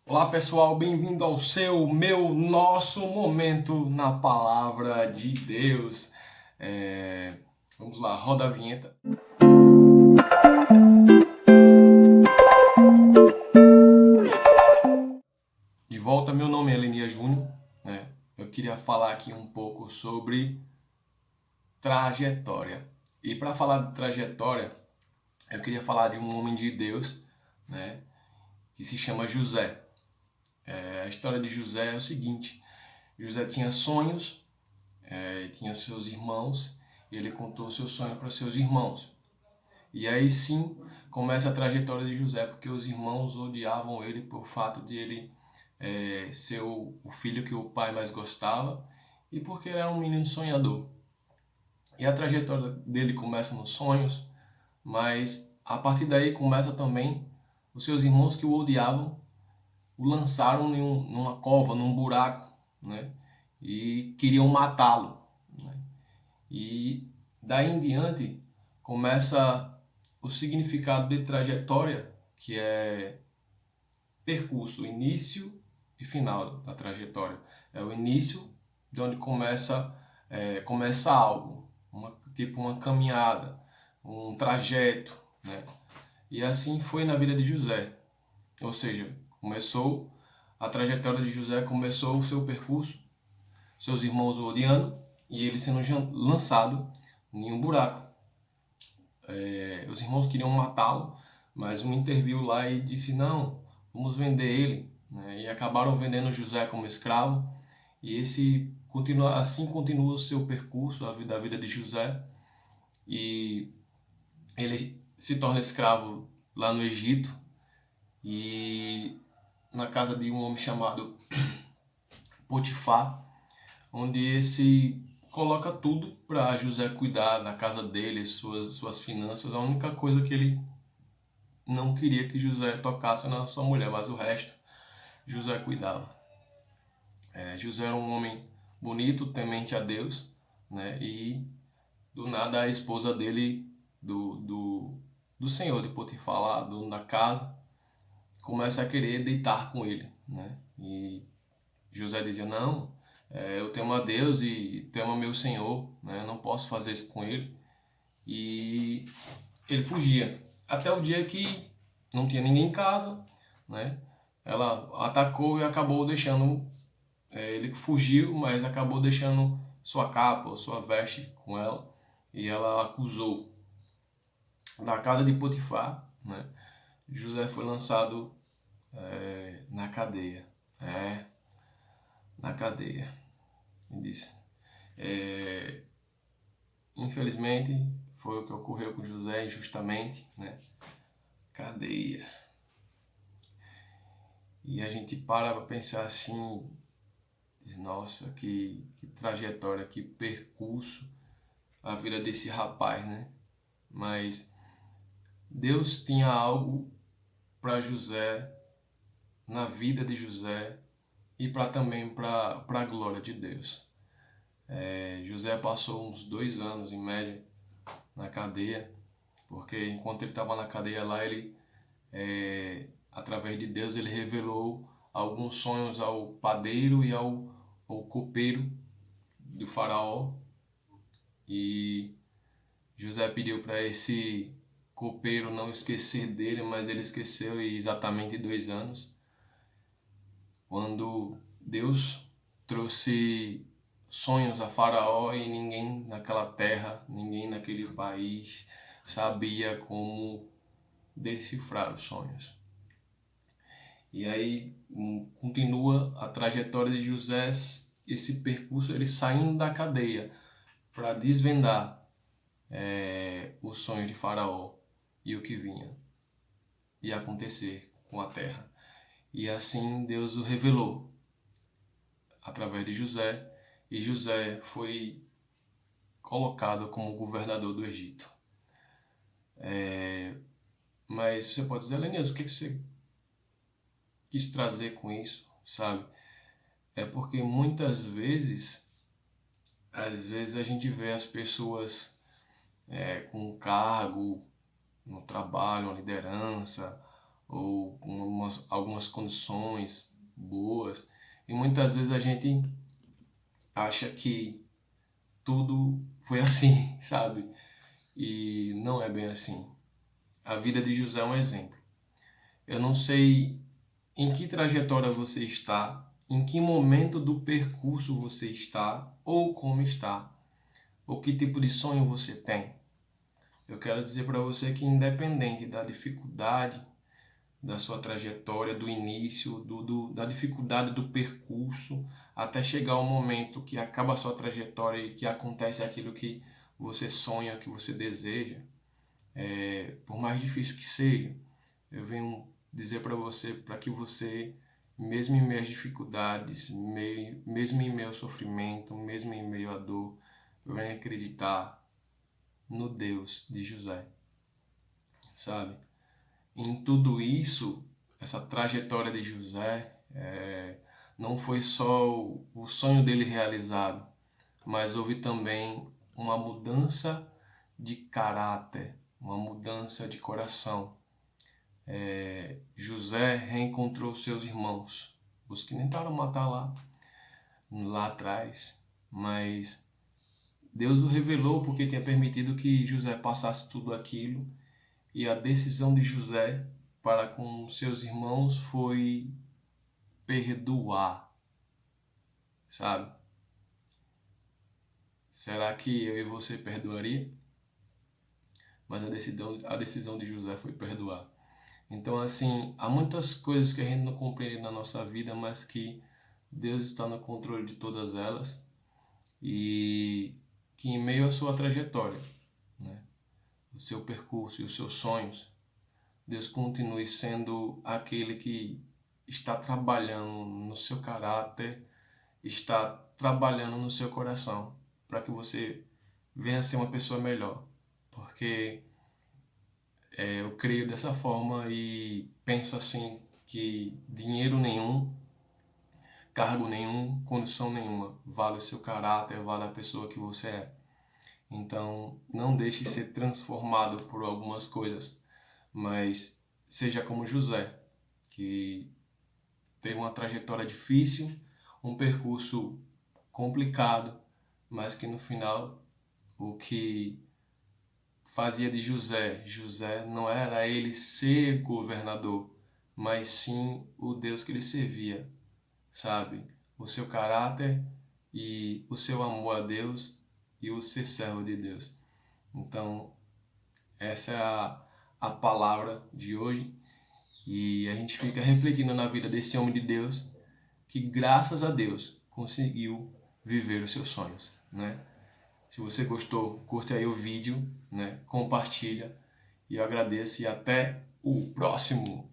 Olá pessoal, bem-vindo ao nosso momento na Palavra de Deus. Vamos lá, roda a vinheta. De volta, meu nome é Elenia Júnior. Eu queria falar aqui um pouco sobre trajetória. E para falar de trajetória, eu queria falar de um homem de Deus, né, que se chama José. A história de José é o seguinte: José tinha sonhos, tinha seus irmãos, e ele contou seu sonho para seus irmãos. E aí sim começa a trajetória de José, porque os irmãos odiavam ele por fato de ele ser o filho que o pai mais gostava e porque ele era um menino sonhador. E a trajetória dele começa nos sonhos, mas a partir daí começa também os seus irmãos que o odiavam, o lançaram numa cova, num buraco, né? E queriam matá-lo, né? E daí em diante começa o significado de trajetória, que é percurso, início e final da trajetória. É o início de onde começa algo, tipo uma caminhada, um trajeto, né? E assim foi na vida de José. Ou seja, começou a trajetória de José, começou o seu percurso, seus irmãos o odiando e ele sendo lançado em um buraco. Os irmãos queriam matá-lo, mas um interviu lá e disse: não, vamos vender ele, né? E acabaram vendendo José como escravo. E assim continua o seu percurso, a vida de José. E ele se torna escravo lá no Egito e na casa de um homem chamado Potifar, onde esse coloca tudo para José cuidar na casa dele, suas finanças. A única coisa que ele não queria que José tocasse na sua mulher, mas o resto José cuidava. José era um homem bonito, temente a Deus, né? E do nada a esposa dele, do senhor de Potifar lá, dono da casa, começa a querer deitar com ele, né? E José dizia: não, eu temo a Deus e temo a meu senhor, né? Eu não posso fazer isso com ele. E ele fugia. Até o dia que não tinha ninguém em casa, né? Ela atacou e acabou deixando. Ele fugiu, mas acabou deixando sua capa ou sua veste com ela. E ela acusou. Na casa de Potifar, né? José foi lançado na cadeia. Na cadeia. E disse. Infelizmente, foi o que ocorreu com José injustamente, né? Cadeia. E a gente para pensar assim, diz, nossa, que trajetória, que percurso a vida desse rapaz, né? Mas Deus tinha algo para José, na vida de José e também para a glória de Deus. José passou uns 2 anos em média na cadeia, porque enquanto ele estava na cadeia lá, através de Deus, ele revelou alguns sonhos ao padeiro e ao copeiro do faraó. E José pediu para esse copeiro não esquecer dele, mas ele esqueceu e exatamente 2 anos. Quando Deus trouxe sonhos a Faraó e ninguém naquela terra, ninguém naquele país sabia como decifrar os sonhos. E aí continua a trajetória de José, esse percurso, ele saindo da cadeia para desvendar os sonhos de Faraó e o que vinha e acontecer com a terra. E assim Deus o revelou através de José, e José foi colocado como governador do Egito. Mas você pode dizer: Lenilson, o que você quis trazer com isso, sabe? É porque muitas vezes, às vezes a gente vê as pessoas com um cargo no trabalho, uma liderança, ou algumas condições boas. E muitas vezes a gente acha que tudo foi assim, sabe? E não é bem assim. A vida de José é um exemplo. Eu não sei em que trajetória você está, em que momento do percurso você está, ou como está, ou que tipo de sonho você tem. Eu quero dizer para você que, independente da dificuldade da sua trajetória, do início, da dificuldade do percurso, até chegar ao momento que acaba a sua trajetória e que acontece aquilo que você sonha, que você deseja, por mais difícil que seja, eu venho dizer para você, para que você, mesmo em meio às dificuldades, mesmo em meio ao sofrimento, mesmo em meio à dor, venha acreditar no Deus de José, sabe? Em tudo isso, essa trajetória de José, não foi só o sonho dele realizado, mas houve também uma mudança de caráter, uma mudança de coração. José reencontrou seus irmãos, os que tentaram matar lá atrás, mas Deus o revelou porque tinha permitido que José passasse tudo aquilo, e a decisão de José para com seus irmãos foi perdoar, sabe? Será que eu e você perdoaria? Mas a decisão de José foi perdoar. Então, assim, há muitas coisas que a gente não compreende na nossa vida, mas que Deus está no controle de todas elas, e que em meio à sua trajetória, né, o seu percurso e os seus sonhos, Deus continue sendo aquele que está trabalhando no seu caráter, está trabalhando no seu coração, para que você venha a ser uma pessoa melhor. Porque eu creio dessa forma e penso assim que dinheiro nenhum, cargo nenhum, condição nenhuma vale o seu caráter, vale a pessoa que você é. Então, não deixe ser transformado por algumas coisas, mas seja como José, que teve uma trajetória difícil, um percurso complicado, mas que no final o que fazia de José não era ele ser governador, mas sim o Deus que ele servia, sabe? O seu caráter e o seu amor a Deus e o ser servo de Deus. Então, essa é a palavra de hoje, e a gente fica refletindo na vida desse homem de Deus que, graças a Deus, conseguiu viver os seus sonhos, né? Se você gostou, curte aí o vídeo, né? Compartilha, e eu agradeço, e até o próximo.